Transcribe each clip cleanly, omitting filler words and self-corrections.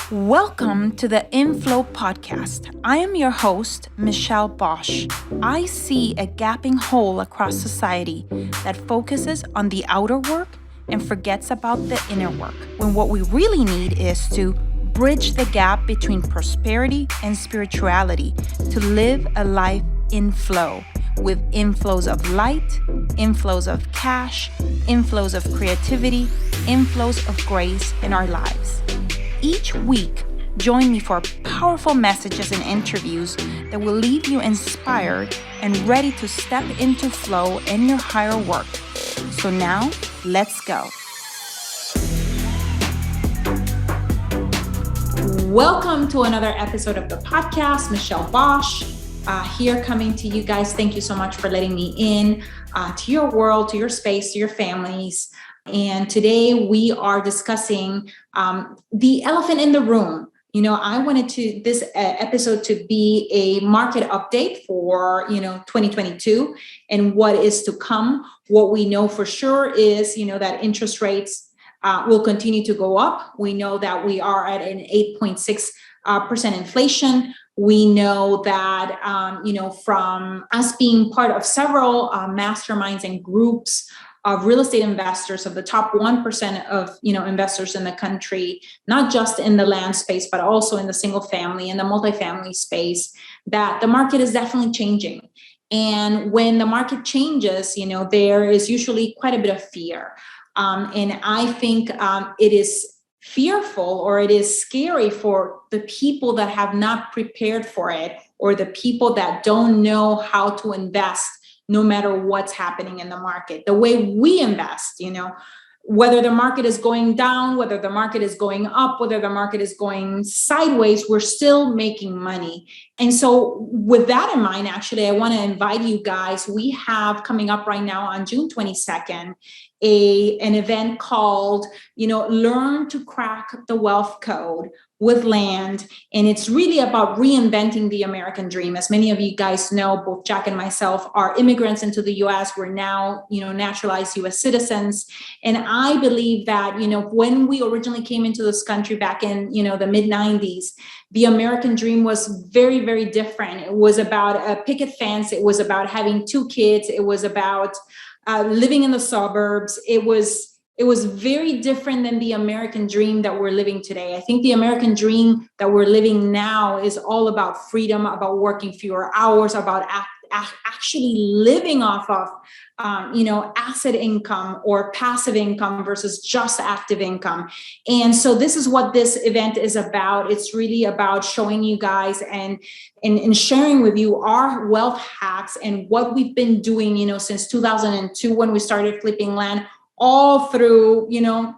Welcome to the InFlow podcast. I am your host, Michelle Bosch. I see a gaping hole across society that focuses on the outer work and forgets about the inner work, when what we really need is to bridge the gap between prosperity and spirituality to live a life in flow, with inflows of light, inflows of cash, inflows of creativity, inflows of grace in our lives. Each week, join me for powerful messages and interviews that will leave you inspired and ready to step into flow in your higher work. So now, let's go. Welcome to another episode of the podcast. Michelle Bosch here coming to you guys. Thank you so much for letting me in to your world, to your space, to your families. And today we are discussing the elephant in the room. I wanted this episode to be a market update for, 2022 and what is to come. What we know for sure is, that interest rates will continue to go up. We know that we are at an 8.6% inflation. We know that, from us being part of several masterminds and groups of real estate investors, of the top 1% of investors in the country, not just in the land space, but also in the single family and the multifamily space, that the market is definitely changing. And when the market changes, there is usually quite a bit of fear. And I think it is fearful, or it is scary for the people that have not prepared for it, or the people that don't know how to invest no matter what's happening in the market. The way we invest, whether the market is going down, whether the market is going up, whether the market is going sideways, we're still making money. And so with that in mind, actually, I want to invite you guys. We have coming up right now on June 22nd, an event called, Learn to Crack the Wealth Code with Land. And it's really about reinventing the American dream. As many of you guys know, both Jack and myself are immigrants into the US. We're now, naturalized US citizens. And I believe that, when we originally came into this country back in, the mid 90s, the American dream was very, very different. It was about a picket fence. It was about having 2 kids. It was about living in the suburbs. It was very different than the American dream that we're living today. I think the American dream that we're living now is all about freedom, about working fewer hours, about actually living off of, asset income or passive income versus just active income. And so this is what this event is about. It's really about showing you guys and sharing with you our wealth hacks and what we've been doing, since 2002 when we started flipping land, all through,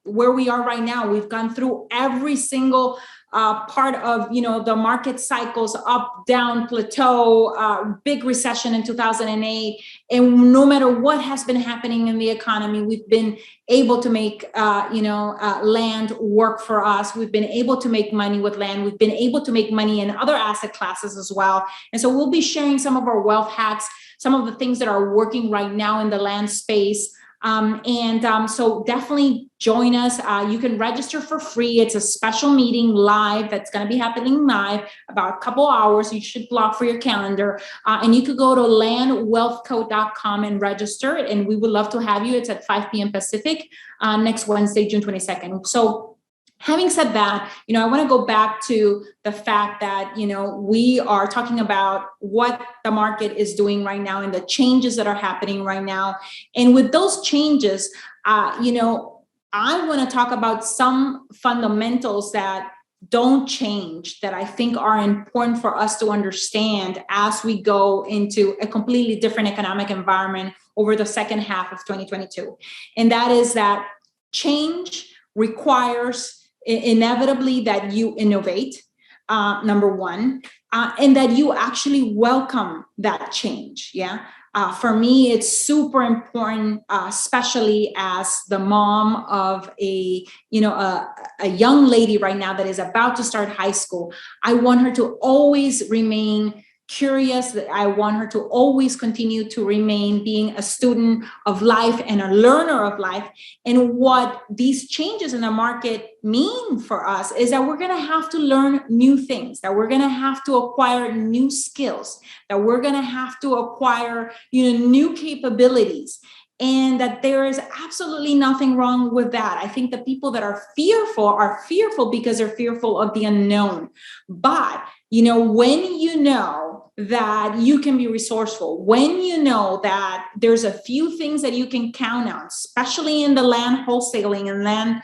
where we are right now. We've gone through every single part of, the market cycles, up, down, plateau, big recession in 2008. And no matter what has been happening in the economy, we've been able to make, land work for us. We've been able to make money with land. We've been able to make money in other asset classes as well. And so we'll be sharing some of our wealth hacks, some of the things that are working right now in the land space. So definitely join us. You can register for free. It's a special meeting live that's going to be happening live about a couple hours. You should block for your calendar. And you could go to landwealthcode.com and register. And we would love to have you. It's at 5 p.m. Pacific next Wednesday, June 22nd. So having said that, I want to go back to the fact that, we are talking about what the market is doing right now and the changes that are happening right now. And with those changes, I want to talk about some fundamentals that don't change, that I think are important for us to understand as we go into a completely different economic environment over the second half of 2022. And that is that change requires inevitably that you innovate, number one, and that you actually welcome that change. Yeah. For me, it's super important, especially as the mom of a young lady right now that is about to start high school. I want her to always remain curious. I want her to always continue to remain being a student of life and a learner of life. And what these changes in the market mean for us is that we're going to have to learn new things, that we're going to have to acquire new skills, that we're going to have to acquire, new capabilities. And that there is absolutely nothing wrong with that. I think the people that are fearful because they're fearful of the unknown. But, when you know that you can be resourceful, when you know that there's a few things that you can count on, especially in the land wholesaling and land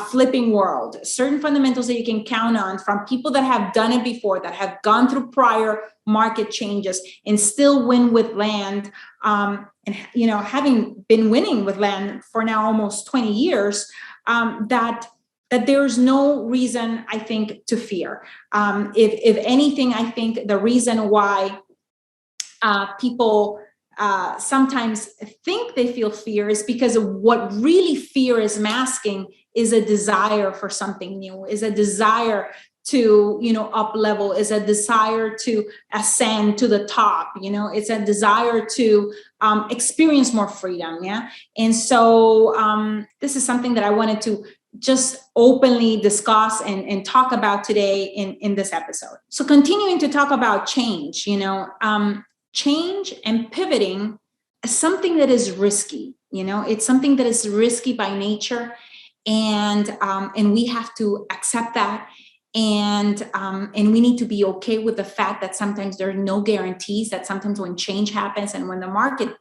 flipping world, certain fundamentals that you can count on from people that have done it before, that have gone through prior market changes and still win with land. And, having been winning with land for now almost 20 years, that there's no reason, I think, to fear. If anything, I think the reason why people sometimes think they feel fear is because of what really fear is masking is a desire for something new, is a desire to, up level, is a desire to ascend to the top, it's a desire to experience more freedom. Yeah. And so this is something that I wanted to just openly discuss and talk about today in this episode. So continuing to talk about change, change and pivoting is something that is risky. It's something that is risky by nature, and we have to accept that. And we need to be okay with the fact that sometimes there are no guarantees, that sometimes when change happens and when the market,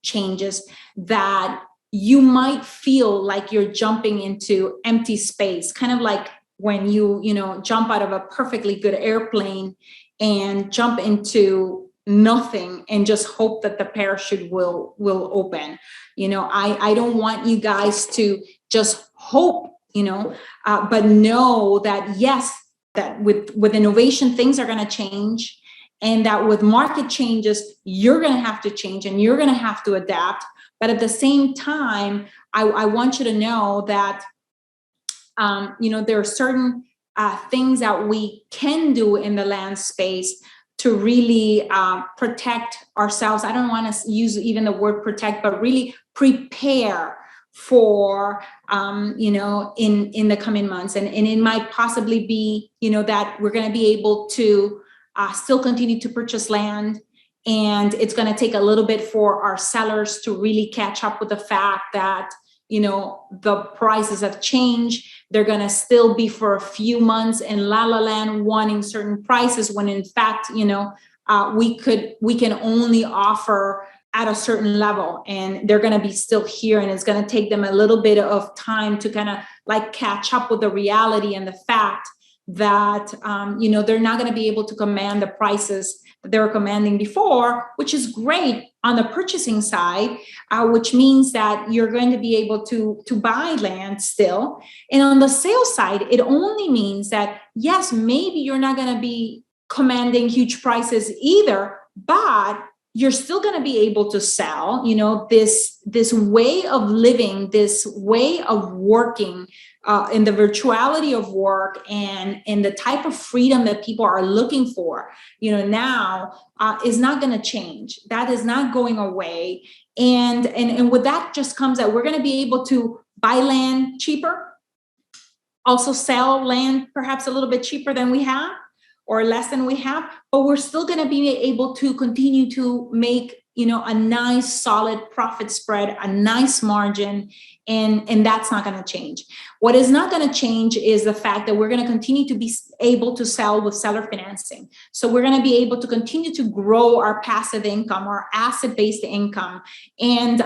changes, that you might feel like you're jumping into empty space, kind of like when you jump out of a perfectly good airplane and jump into nothing and just hope that the parachute will open. I don't want you guys to just hope, but know that yes, that with innovation, things are going to change, and that with market changes, you're going to have to change and you're going to have to adapt. But at the same time, I want you to know that, there are certain things that we can do in the land space to really protect ourselves. I don't want to use even the word protect, but really prepare for, in the coming months. And it might possibly be, that we're going to be able to still continue to purchase land. And it's going to take a little bit for our sellers to really catch up with the fact that, the prices have changed. They're going to still be for a few months in La La Land wanting certain prices when in fact, we can only offer at a certain level, and they're going to be still here. And it's going to take them a little bit of time to kind of like catch up with the reality and the fact that, they're not going to be able to command the prices that they were commanding before, which is great on the purchasing side, which means that you're going to be able to buy land still. And on the sales side, it only means that, yes, maybe you're not going to be commanding huge prices either, but you're still going to be able to sell, this way of living, this way of working, in the virtuality of work and in the type of freedom that people are looking for, now is not going to change. That is not going away. And with that just comes that we're going to be able to buy land cheaper, also sell land perhaps a little bit cheaper than we have or less than we have, but we're still going to be able to continue to make, a nice solid profit spread, a nice margin, and that's not going to change. What is not going to change is the fact that we're going to continue to be able to sell with seller financing. So we're going to be able to continue to grow our passive income, our asset-based income, and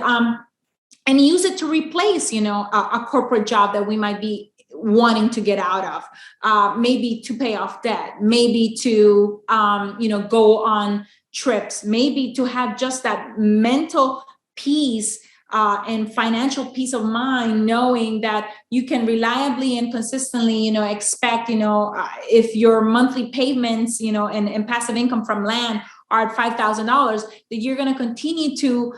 use it to replace, a corporate job that we might be wanting to get out of, maybe to pay off debt, maybe to, go on trips, maybe to have just that mental peace and financial peace of mind, knowing that you can reliably and consistently, expect, if your monthly payments, and passive income from land are at $5,000, that you're going to continue to,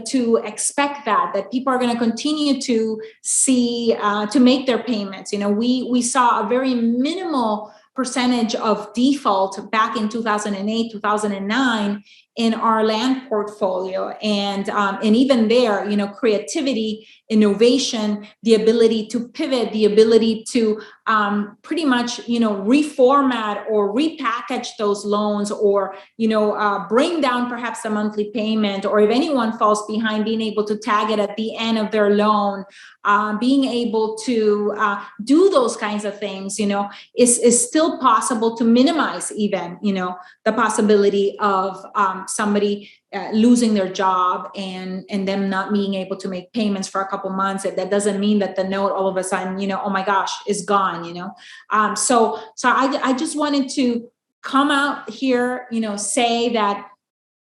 to expect that people are going to continue to see, to make their payments. We saw a very minimal percentage of default back in 2008, 2009 in our land portfolio. And even there, creativity, innovation, the ability to pivot, the ability to pretty much, reformat or repackage those loans, or, bring down perhaps the monthly payment, or if anyone falls behind, being able to tag it at the end of their loan, being able to do those kinds of things, is still possible to minimize even, the possibility of somebody losing their job and them not being able to make payments for a couple months. That doesn't mean that the note all of a sudden, oh my gosh, is gone, So I just wanted to come out here, say that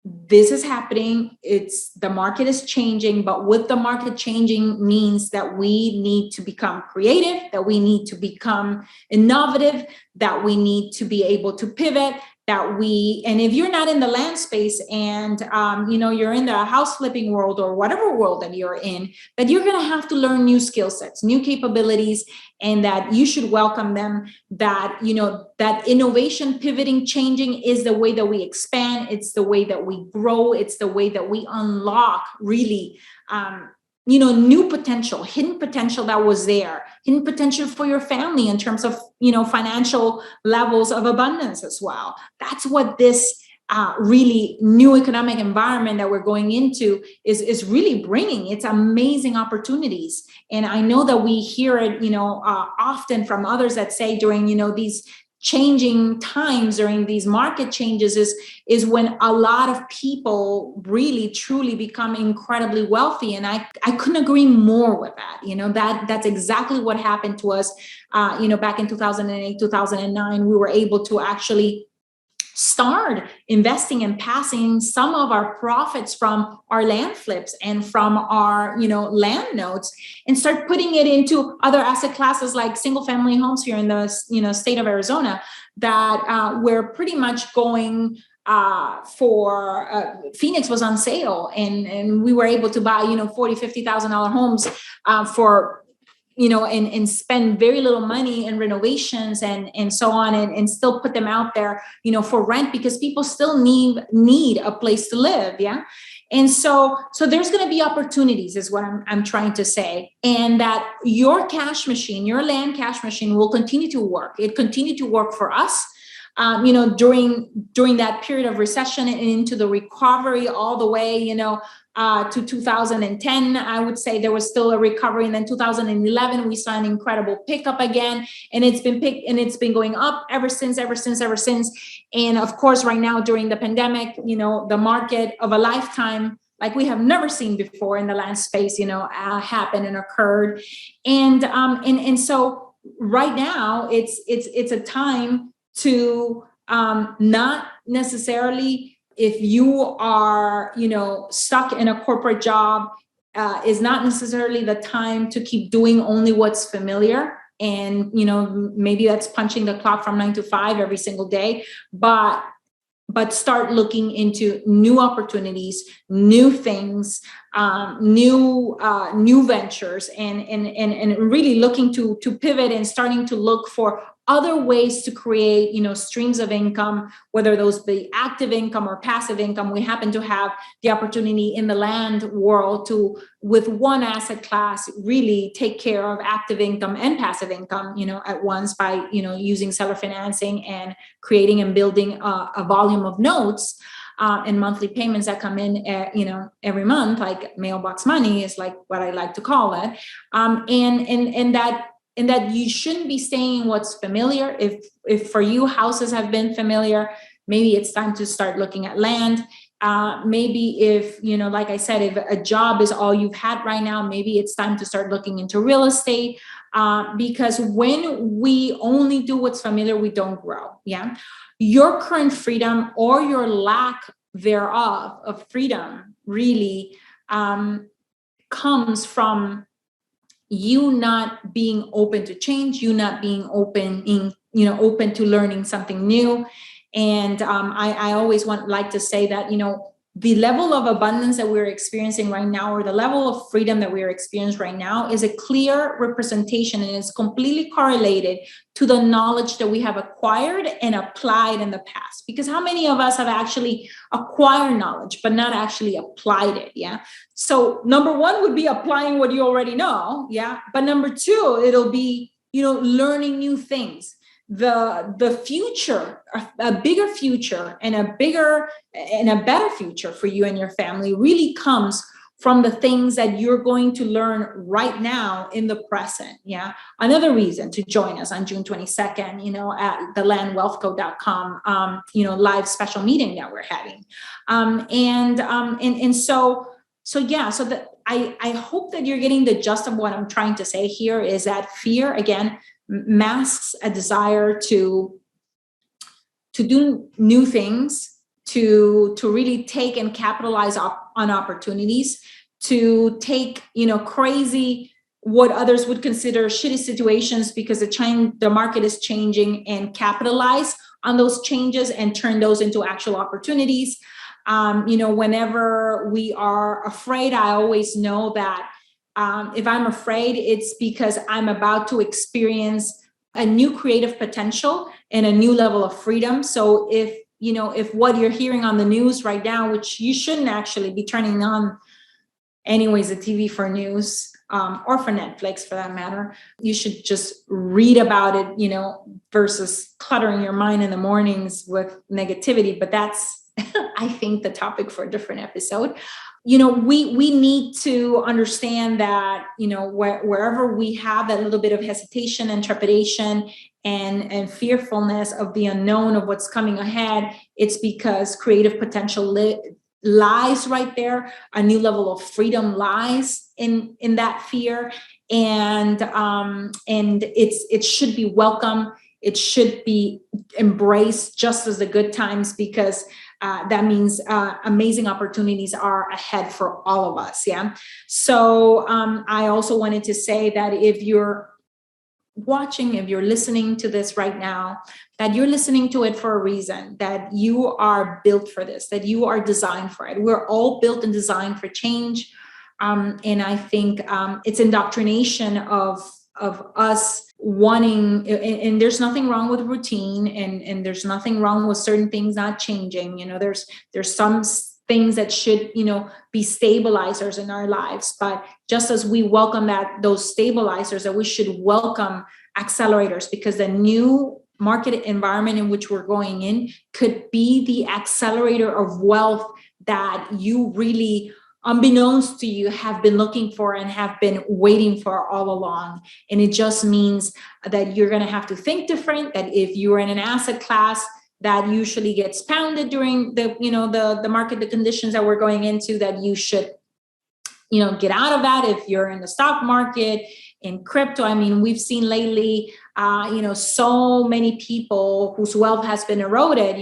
this is happening. The market is changing, but with the market changing means that we need to become creative, that we need to become innovative, that we need to be able to pivot, and if you're not in the land space and, you're in the house flipping world or whatever world that you're in, that you're going to have to learn new skill sets, new capabilities, and that you should welcome them, that, that innovation, pivoting, changing is the way that we expand. It's the way that we grow. It's the way that we unlock really, new potential, hidden potential that was there, hidden potential for your family in terms of, financial levels of abundance as well. That's what this really new economic environment that we're going into is really bringing. It's amazing opportunities. And I know that we hear it, often from others that say during, these changing times, during these market changes, is when a lot of people really truly become incredibly wealthy. And I couldn't agree more with that. That's exactly what happened to us. Back in 2008, 2009, we were able to actually start investing and passing some of our profits from our land flips and from our, land notes, and start putting it into other asset classes like single family homes here in the, state of Arizona, that we're pretty much going for Phoenix was on sale, and we were able to buy, $40,000-$50,000 homes for, and spend very little money in renovations and so on, and still put them out there, for rent, because people still need a place to live. Yeah. And so there's going to be opportunities, is what I'm trying to say. And that your cash machine, your land cash machine, will continue to work. It continued to work for us. During that period of recession and into the recovery all the way, to 2010, I would say there was still a recovery. And then 2011, we saw an incredible pickup again, and it's been going up ever since. And of course, right now during the pandemic, the market of a lifetime, like we have never seen before in the land space, happened and occurred. And so right now it's a time to not necessarily, if you are, stuck in a corporate job, is not necessarily the time to keep doing only what's familiar. And, maybe that's punching the clock from 9 to 5 every single day, but start looking into new opportunities, new things, new ventures, and really looking to pivot and starting to look for other ways to create, streams of income, whether those be active income or passive income. We happen to have the opportunity in the land world to, with one asset class, really take care of active income and passive income, at once, by, using seller financing and creating and building a volume of notes and monthly payments that come in, every month, like mailbox money is like what I like to call it. And that you shouldn't be staying what's familiar. If for you houses have been familiar, maybe it's time to start looking at land. Maybe if, like I said, if a job is all you've had right now, maybe it's time to start looking into real estate. Because when we only do what's familiar, we don't grow. Yeah. Your current freedom, or your lack thereof of freedom, really comes from you not being open to change, you not being open to learning something new. And I always like to say that, the level of abundance that we're experiencing right now, or the level of freedom that we're experiencing right now, is a clear representation, and it's completely correlated to the knowledge that we have acquired and applied in the past. Because how many of us have actually acquired knowledge but not actually applied it? Yeah. So number one would be applying what you already know. Yeah. But number two, it'll be, learning new things. The future, a bigger future, and a better future for you and your family really comes from the things that you're going to learn right now in the present. Yeah. Another reason to join us on June 22nd, at the landwealthco.com, live special meeting that we're having. So that I hope that you're getting the gist of what I'm trying to say here, is that fear, again, masks a desire to do new things, to really take and capitalize on opportunities, to take, crazy, what others would consider shitty situations because the market is changing, and capitalize on those changes and turn those into actual opportunities. Whenever we are afraid, I always know that if I'm afraid, it's because I'm about to experience a new creative potential and a new level of freedom. So if what you're hearing on the news right now, which you shouldn't actually be turning on anyways, the TV for news, or for Netflix for that matter, you should just read about it, versus cluttering your mind in the mornings with negativity. But that's, I think, the topic for a different episode. We need to understand that, wherever we have that little bit of hesitation and trepidation and fearfulness of the unknown of what's coming ahead, it's because creative potential lies right there. A new level of freedom lies in that fear. And it should be welcome. It should be embraced just as the good times, because that means amazing opportunities are ahead for all of us. Yeah. So I also wanted to say that if you're watching, if you're listening to this right now, that you're listening to it for a reason, that you are built for this, that you are designed for it. We're all built and designed for change. And I think it's indoctrination of us wanting, and there's nothing wrong with routine, and there's nothing wrong with certain things not changing. There's some things that should, be stabilizers in our lives. But just as we welcome those stabilizers, that we should welcome accelerators, because the new market environment in which we're going in could be the accelerator of wealth that you really, unbeknownst to you, have been looking for and have been waiting for all along. And it just means that you're going to have to think different, that if you're in an asset class that usually gets pounded during the market, the conditions that we're going into, that you should, get out of that. If you're in the stock market, in crypto, I mean, we've seen lately, so many people whose wealth has been eroded,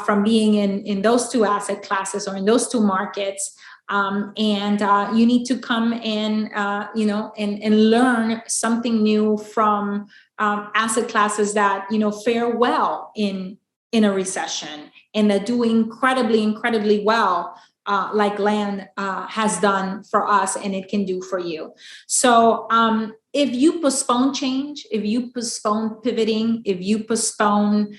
from being in those two asset classes or in those two markets. You need to come and, and learn something new from asset classes that, fare well in a recession, and that do incredibly well, like land has done for us, and it can do for you. So if you postpone change, if you postpone pivoting, if you postpone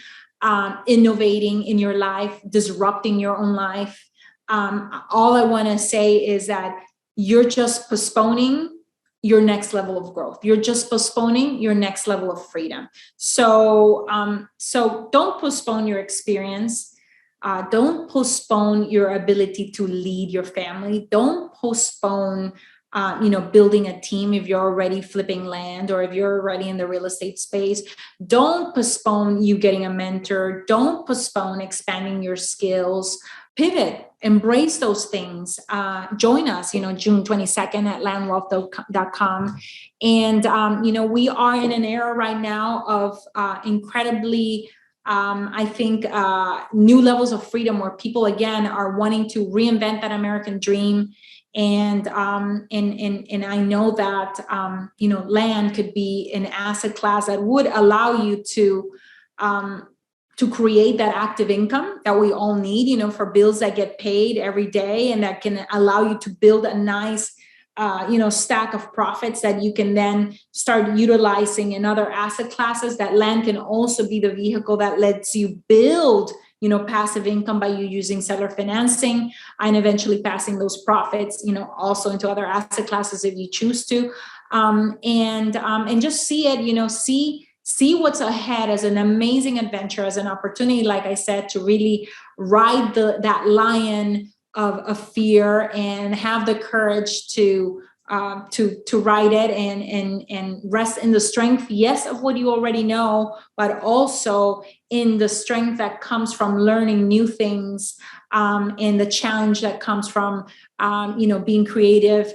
innovating in your life, disrupting your own life, all I want to say is that you're just postponing your next level of growth. You're just postponing your next level of freedom. So don't postpone your experience. Don't postpone your ability to lead your family. Don't postpone, building a team if you're already flipping land, or if you're already in the real estate space. Don't postpone you getting a mentor. Don't postpone expanding your skills. Pivot, embrace those things. Join us, June 22nd at landwealth.com. And, we are in an era right now of incredibly, I think, new levels of freedom, where people, again, are wanting to reinvent that American dream. And I know that, land could be an asset class that would allow you to to create that active income that we all need, for bills that get paid every day, and that can allow you to build a nice, stack of profits that you can then start utilizing in other asset classes. That land can also be the vehicle that lets you build, passive income by you using seller financing, and eventually passing those profits, also into other asset classes if you choose to, and just see it, see what's ahead as an amazing adventure, as an opportunity, like I said, to really ride that lion of fear, and have the courage to ride it, and rest in the strength, yes, of what you already know, but also in the strength that comes from learning new things, and the challenge that comes from being creative,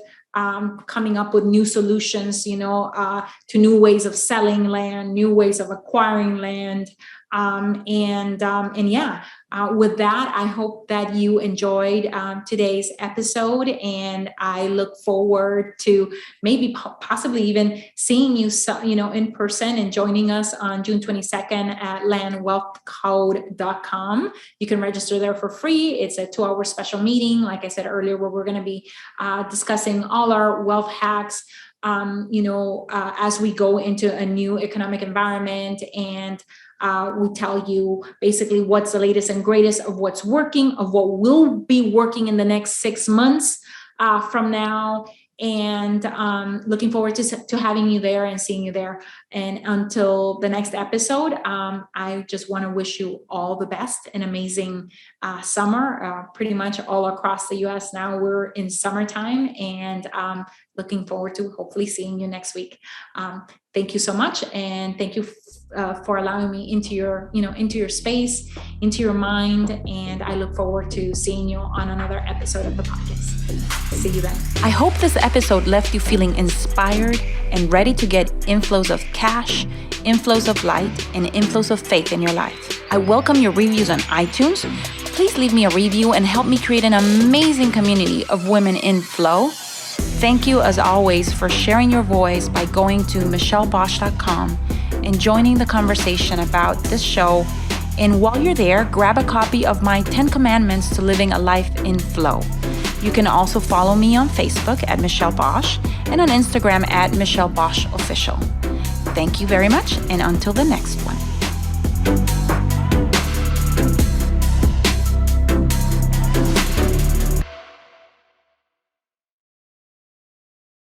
coming up with new solutions, to new ways of selling land, new ways of acquiring land. With that, I hope that you enjoyed today's episode, and I look forward to maybe possibly even seeing you, in person, and joining us on June 22nd at landwealthcode.com. You can register there for free. It's a 2-hour special meeting, like I said earlier, where we're going to be discussing all our wealth hacks, as we go into a new economic environment, and we tell you basically what's the latest and greatest of what's working, of what will be working in the next 6 months from now. And looking forward to having you there and seeing you there. And until the next episode, I just want to wish you all the best, an amazing summer. Pretty much all across the U.S. now we're in summertime, and looking forward to hopefully seeing you next week. Thank you so much, and thank you for allowing me into your space, into your mind, and I look forward to seeing you on another episode of the podcast. See you then. I hope this episode left you feeling inspired and ready to get inflows of cash, inflows of light, and inflows of faith in your life. I welcome your reviews on iTunes. Please leave me a review and help me create an amazing community of women in flow. Thank you, as always, for sharing your voice by going to michellebosch.com and joining the conversation about this show. And while you're there, grab a copy of my 10 Commandments to Living a Life in Flow. You can also follow me on Facebook at Michelle Bosch and on Instagram at Michelle Bosch Official. Thank you very much, and until the next one.